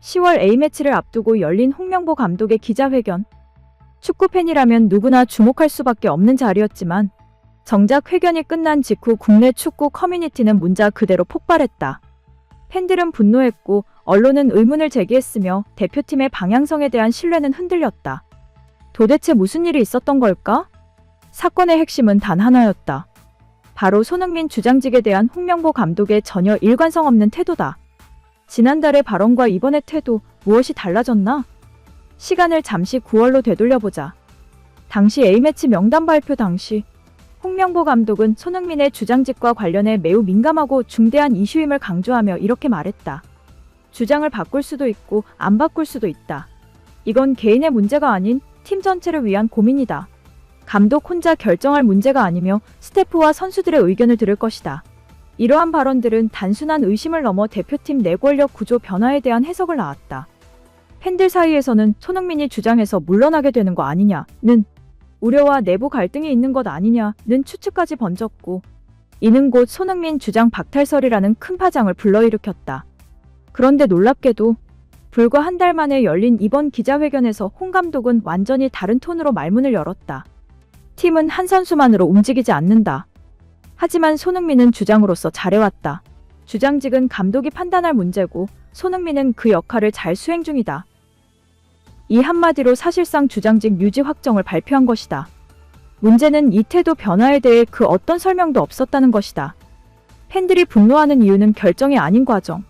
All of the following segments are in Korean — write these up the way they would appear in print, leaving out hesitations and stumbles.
10월 A매치를 앞두고 열린 홍명보 감독의 기자회견. 축구팬이라면 누구나 주목할 수밖에 없는 자리였지만 정작 회견이 끝난 직후 국내 축구 커뮤니티는 문자 그대로 폭발했다. 팬들은 분노했고 언론은 의문을 제기했으며 대표팀의 방향성에 대한 신뢰는 흔들렸다. 도대체 무슨 일이 있었던 걸까? 사건의 핵심은 단 하나였다. 바로 손흥민 주장직에 대한 홍명보 감독의 전혀 일관성 없는 태도다. 지난달의 발언과 이번의 태도, 무엇이 달라졌나? 시간을 잠시 9월로 되돌려보자. 당시 A매치 명단 발표 당시 홍명보 감독은 손흥민의 주장직과 관련해 매우 민감하고 중대한 이슈임을 강조하며 이렇게 말했다. 주장을 바꿀 수도 있고 안 바꿀 수도 있다. 이건 개인의 문제가 아닌 팀 전체를 위한 고민이다. 감독 혼자 결정할 문제가 아니며 스태프와 선수들의 의견을 들을 것이다. 이러한 발언들은 단순한 의심을 넘어 대표팀 내 권력 구조 변화에 대한 해석을 낳았다. 팬들 사이에서는 손흥민이 주장해서 물러나게 되는 거 아니냐는 우려와 내부 갈등이 있는 것 아니냐는 추측까지 번졌고, 이는 곧 손흥민 주장 박탈설이라는 큰 파장을 불러일으켰다. 그런데 놀랍게도 불과 한 달 만에 열린 이번 기자회견에서 홍 감독은 완전히 다른 톤으로 말문을 열었다. 팀은 한 선수만으로 움직이지 않는다. 하지만 손흥민은 주장으로서 잘해왔다. 주장직은 감독이 판단할 문제고 손흥민은 그 역할을 잘 수행 중이다. 이 한마디로 사실상 주장직 유지 확정을 발표한 것이다. 문제는 이 태도 변화에 대해 그 어떤 설명도 없었다는 것이다. 팬들이 분노하는 이유는 결정이 아닌 과정.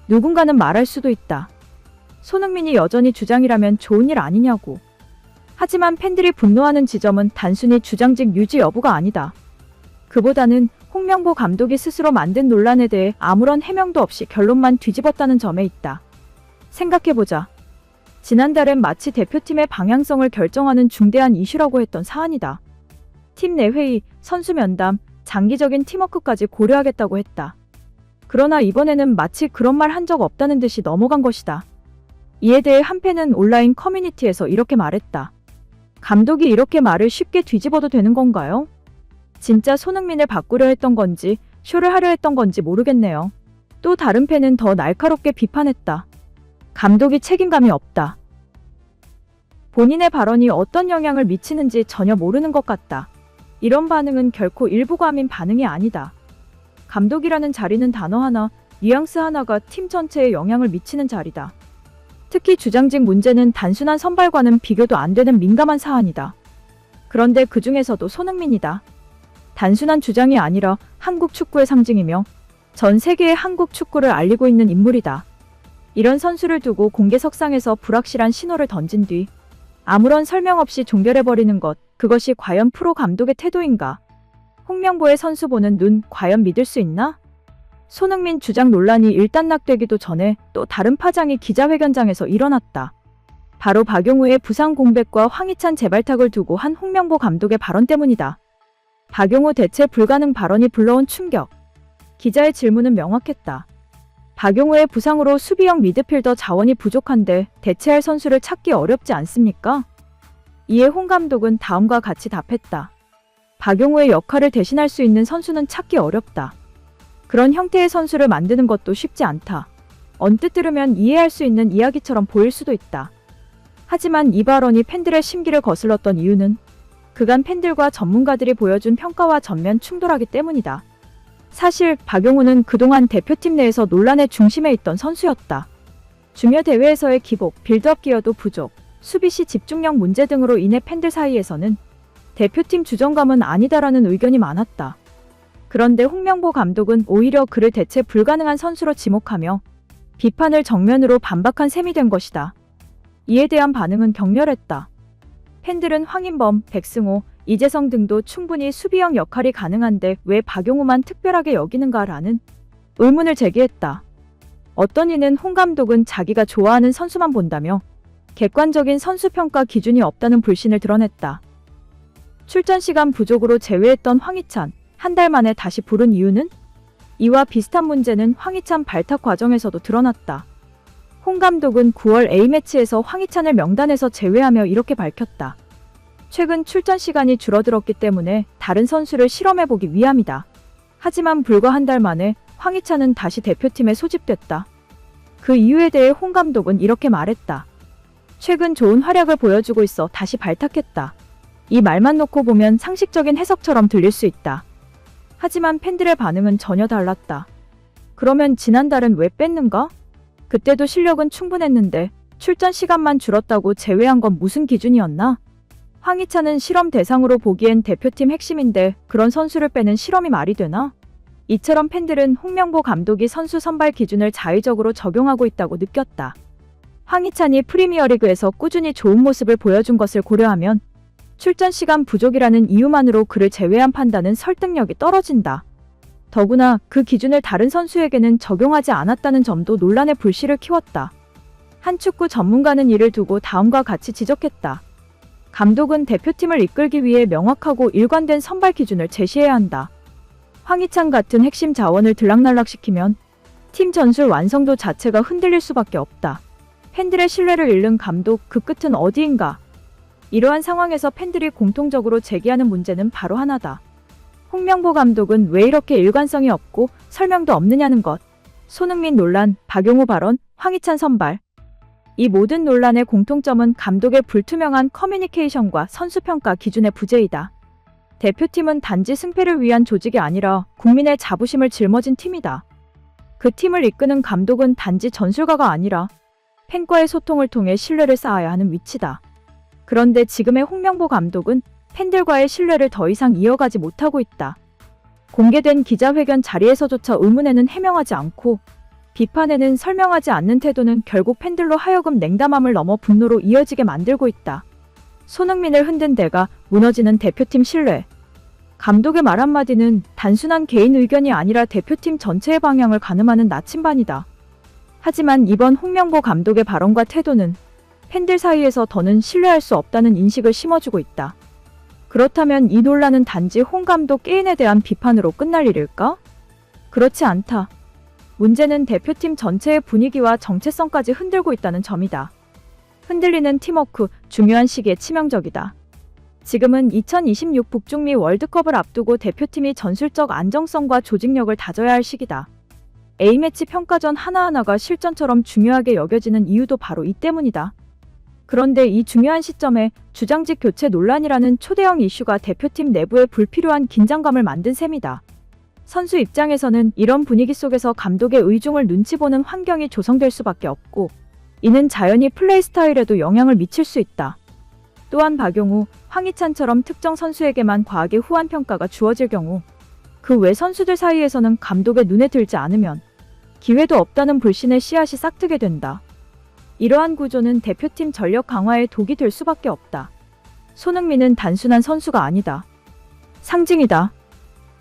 누군가는 말할 수도 있다. 손흥민이 여전히 주장이라면 좋은 일 아니냐고. 하지만 팬들이 분노하는 지점은 단순히 주장직 유지 여부가 아니다. 그보다는 홍명보 감독이 스스로 만든 논란에 대해 아무런 해명도 없이 결론만 뒤집었다는 점에 있다. 생각해보자. 지난달엔 마치 대표팀의 방향성을 결정하는 중대한 이슈라고 했던 사안이다. 팀 내 회의, 선수 면담, 장기적인 팀워크까지 고려하겠다고 했다. 그러나 이번에는 마치 그런 말 한 적 없다는 듯이 넘어간 것이다. 이에 대해 한 팬은 온라인 커뮤니티에서 이렇게 말했다. 감독이 이렇게 말을 쉽게 뒤집어도 되는 건가요? 진짜 손흥민을 바꾸려 했던 건지 쇼를 하려 했던 건지 모르겠네요. 또 다른 팬은 더 날카롭게 비판했다. 감독이 책임감이 없다. 본인의 발언이 어떤 영향을 미치는지 전혀 모르는 것 같다. 이런 반응은 결코 일부감인 반응이 아니다. 감독이라는 자리는 단어 하나, 뉘앙스 하나가 팀 전체에 영향을 미치는 자리다. 특히 주장직 문제는 단순한 선발과는 비교도 안 되는 민감한 사안이다. 그런데 그 중에서도 손흥민이다. 단순한 주장이 아니라 한국 축구의 상징이며 전 세계의 한국 축구를 알리고 있는 인물이다. 이런 선수를 두고 공개석상에서 불확실한 신호를 던진 뒤 아무런 설명 없이 종결해버리는 것, 그것이 과연 프로 감독의 태도인가? 홍명보의 선수 보는 눈, 과연 믿을 수 있나? 손흥민 주장 논란이 일단락되기도 전에 또 다른 파장이 기자회견장에서 일어났다. 바로 박용우의 부상 공백과 황희찬 재발탁을 두고 한 홍명보 감독의 발언 때문이다. 박용우 대체 불가능 발언이 불러온 충격. 기자의 질문은 명확했다. 박용우의 부상으로 수비형 미드필더 자원이 부족한데 대체할 선수를 찾기 어렵지 않습니까? 이에 홍 감독은 다음과 같이 답했다. 박용우의 역할을 대신할 수 있는 선수는 찾기 어렵다. 그런 형태의 선수를 만드는 것도 쉽지 않다. 언뜻 들으면 이해할 수 있는 이야기처럼 보일 수도 있다. 하지만 이 발언이 팬들의 심기를 거슬렀던 이유는 그간 팬들과 전문가들이 보여준 평가와 전면 충돌하기 때문이다. 사실 박용우는 그동안 대표팀 내에서 논란의 중심에 있던 선수였다. 중요 대회에서의 기복, 빌드업 기여도 부족, 수비 시 집중력 문제 등으로 인해 팬들 사이에서는 대표팀 주전감은 아니다라는 의견이 많았다. 그런데 홍명보 감독은 오히려 그를 대체 불가능한 선수로 지목하며 비판을 정면으로 반박한 셈이 된 것이다. 이에 대한 반응은 격렬했다. 팬들은 황인범, 백승호, 이재성 등도 충분히 수비형 역할이 가능한데 왜 박용우만 특별하게 여기는가라는 의문을 제기했다. 어떤 이는 홍 감독은 자기가 좋아하는 선수만 본다며 객관적인 선수평가 기준이 없다는 불신을 드러냈다. 출전 시간 부족으로 제외했던 황희찬, 한 달 만에 다시 부른 이유는? 이와 비슷한 문제는 황희찬 발탁 과정에서도 드러났다. 홍 감독은 9월 A매치에서 황희찬을 명단에서 제외하며 이렇게 밝혔다. 최근 출전 시간이 줄어들었기 때문에 다른 선수를 실험해보기 위함이다. 하지만 불과 한 달 만에 황희찬은 다시 대표팀에 소집됐다. 그 이유에 대해 홍 감독은 이렇게 말했다. 최근 좋은 활약을 보여주고 있어 다시 발탁했다. 이 말만 놓고 보면 상식적인 해석처럼 들릴 수 있다. 하지만 팬들의 반응은 전혀 달랐다. 그러면 지난달은 왜 뺐는가? 그때도 실력은 충분했는데 출전 시간만 줄었다고 제외한 건 무슨 기준이었나? 황희찬은 실험 대상으로 보기엔 대표팀 핵심인데 그런 선수를 빼는 실험이 말이 되나? 이처럼 팬들은 홍명보 감독이 선수 선발 기준을 자의적으로 적용하고 있다고 느꼈다. 황희찬이 프리미어리그에서 꾸준히 좋은 모습을 보여준 것을 고려하면 출전 시간 부족이라는 이유만으로 그를 제외한 판단은 설득력이 떨어진다. 더구나 그 기준을 다른 선수에게는 적용하지 않았다는 점도 논란의 불씨를 키웠다. 한 축구 전문가는 이를 두고 다음과 같이 지적했다. 감독은 대표팀을 이끌기 위해 명확하고 일관된 선발 기준을 제시해야 한다. 황희찬 같은 핵심 자원을 들락날락시키면 팀 전술 완성도 자체가 흔들릴 수밖에 없다. 팬들의 신뢰를 잃는 감독, 그 끝은 어디인가? 이러한 상황에서 팬들이 공통적으로 제기하는 문제는 바로 하나다. 홍명보 감독은 왜 이렇게 일관성이 없고 설명도 없느냐는 것. 손흥민 논란, 박용우 발언, 황희찬 선발. 이 모든 논란의 공통점은 감독의 불투명한 커뮤니케이션과 선수평가 기준의 부재이다. 대표팀은 단지 승패를 위한 조직이 아니라 국민의 자부심을 짊어진 팀이다. 그 팀을 이끄는 감독은 단지 전술가가 아니라 팬과의 소통을 통해 신뢰를 쌓아야 하는 위치다. 그런데 지금의 홍명보 감독은 팬들과의 신뢰를 더 이상 이어가지 못하고 있다. 공개된 기자회견 자리에서조차 의문에는 해명하지 않고 비판에는 설명하지 않는 태도는 결국 팬들로 하여금 냉담함을 넘어 분노로 이어지게 만들고 있다. 손흥민을 흔든 데가 무너지는 대표팀 신뢰. 감독의 말 한마디는 단순한 개인 의견이 아니라 대표팀 전체의 방향을 가늠하는 나침반이다. 하지만 이번 홍명보 감독의 발언과 태도는 팬들 사이에서 더는 신뢰할 수 없다는 인식을 심어주고 있다. 그렇다면 이 논란은 단지 홍 감독 개인에 대한 비판으로 끝날 일일까? 그렇지 않다. 문제는 대표팀 전체의 분위기와 정체성까지 흔들고 있다는 점이다. 흔들리는 팀워크, 중요한 시기에 치명적이다. 지금은 2026 북중미 월드컵을 앞두고 대표팀이 전술적 안정성과 조직력을 다져야 할 시기다. A매치 평가전 하나하나가 실전처럼 중요하게 여겨지는 이유도 바로 이 때문이다. 그런데 이 중요한 시점에 주장직 교체 논란이라는 초대형 이슈가 대표팀 내부에 불필요한 긴장감을 만든 셈이다. 선수 입장에서는 이런 분위기 속에서 감독의 의중을 눈치 보는 환경이 조성될 수밖에 없고, 이는 자연히 플레이 스타일에도 영향을 미칠 수 있다. 또한 박용우, 황희찬처럼 특정 선수에게만 과하게 후한 평가가 주어질 경우 그 외 선수들 사이에서는 감독의 눈에 들지 않으면 기회도 없다는 불신의 씨앗이 싹트게 된다. 이러한 구조는 대표팀 전력 강화에 독이 될 수밖에 없다. 손흥민은 단순한 선수가 아니다. 상징이다.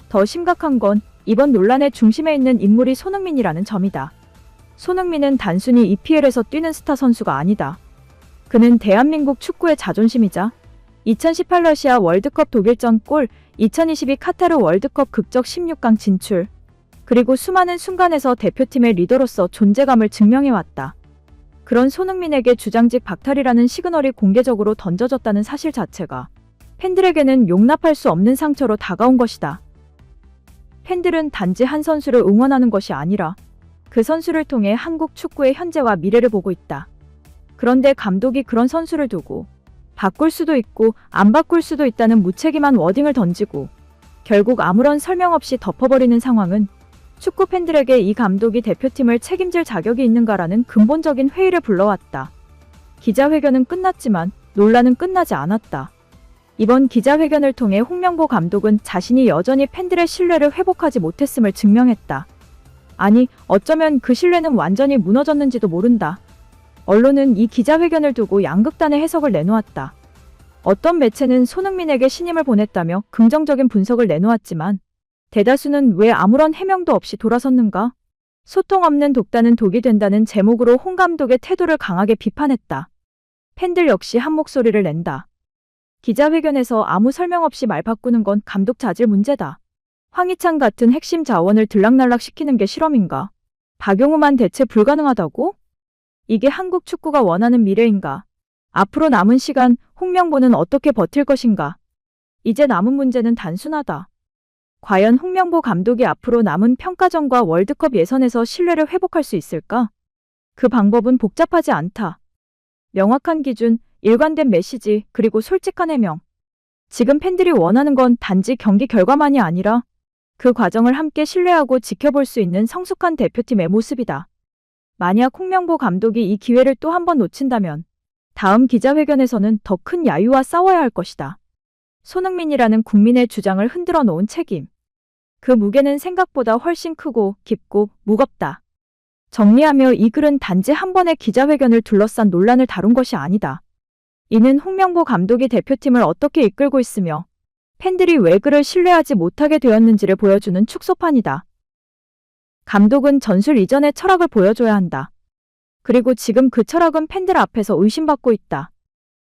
더 심각한 건 이번 논란의 중심에 있는 인물이 손흥민이라는 점이다. 손흥민은 단순히 EPL에서 뛰는 스타 선수가 아니다. 그는 대한민국 축구의 자존심이자 2018 러시아 월드컵 독일전 골, 2022 카타르 월드컵 극적 16강 진출, 그리고 수많은 순간에서 대표팀의 리더로서 존재감을 증명해왔다. 그런 손흥민에게 주장직 박탈이라는 시그널이 공개적으로 던져졌다는 사실 자체가 팬들에게는 용납할 수 없는 상처로 다가온 것이다. 팬들은 단지 한 선수를 응원하는 것이 아니라 그 선수를 통해 한국 축구의 현재와 미래를 보고 있다. 그런데 감독이 그런 선수를 두고 바꿀 수도 있고 안 바꿀 수도 있다는 무책임한 워딩을 던지고 결국 아무런 설명 없이 덮어버리는 상황은 축구 팬들에게 이 감독이 대표팀을 책임질 자격이 있는가라는 근본적인 회의를 불러왔다. 기자회견은 끝났지만 논란은 끝나지 않았다. 이번 기자회견을 통해 홍명보 감독은 자신이 여전히 팬들의 신뢰를 회복하지 못했음을 증명했다. 아니, 어쩌면 그 신뢰는 완전히 무너졌는지도 모른다. 언론은 이 기자회견을 두고 양극단의 해석을 내놓았다. 어떤 매체는 손흥민에게 신임을 보냈다며 긍정적인 분석을 내놓았지만 대다수는 왜 아무런 해명도 없이 돌아섰는가? 소통 없는 독단은 독이 된다는 제목으로 홍 감독의 태도를 강하게 비판했다. 팬들 역시 한 목소리를 낸다. 기자회견에서 아무 설명 없이 말 바꾸는 건 감독 자질 문제다. 황희찬 같은 핵심 자원을 들락날락시키는 게 실험인가? 박용우만 대체 불가능하다고? 이게 한국 축구가 원하는 미래인가? 앞으로 남은 시간 홍명보는 어떻게 버틸 것인가? 이제 남은 문제는 단순하다. 과연 홍명보 감독이 앞으로 남은 평가전과 월드컵 예선에서 신뢰를 회복할 수 있을까? 그 방법은 복잡하지 않다. 명확한 기준, 일관된 메시지, 그리고 솔직한 해명. 지금 팬들이 원하는 건 단지 경기 결과만이 아니라 그 과정을 함께 신뢰하고 지켜볼 수 있는 성숙한 대표팀의 모습이다. 만약 홍명보 감독이 이 기회를 또 한 번 놓친다면 다음 기자회견에서는 더 큰 야유와 싸워야 할 것이다. 손흥민이라는 국민의 주장을 흔들어 놓은 책임. 그 무게는 생각보다 훨씬 크고 깊고 무겁다. 정리하며 이 글은 단지 한 번의 기자회견을 둘러싼 논란을 다룬 것이 아니다. 이는 홍명보 감독이 대표팀을 어떻게 이끌고 있으며 팬들이 왜 그를 신뢰하지 못하게 되었는지를 보여주는 축소판이다. 감독은 전술 이전의 철학을 보여줘야 한다. 그리고 지금 그 철학은 팬들 앞에서 의심받고 있다.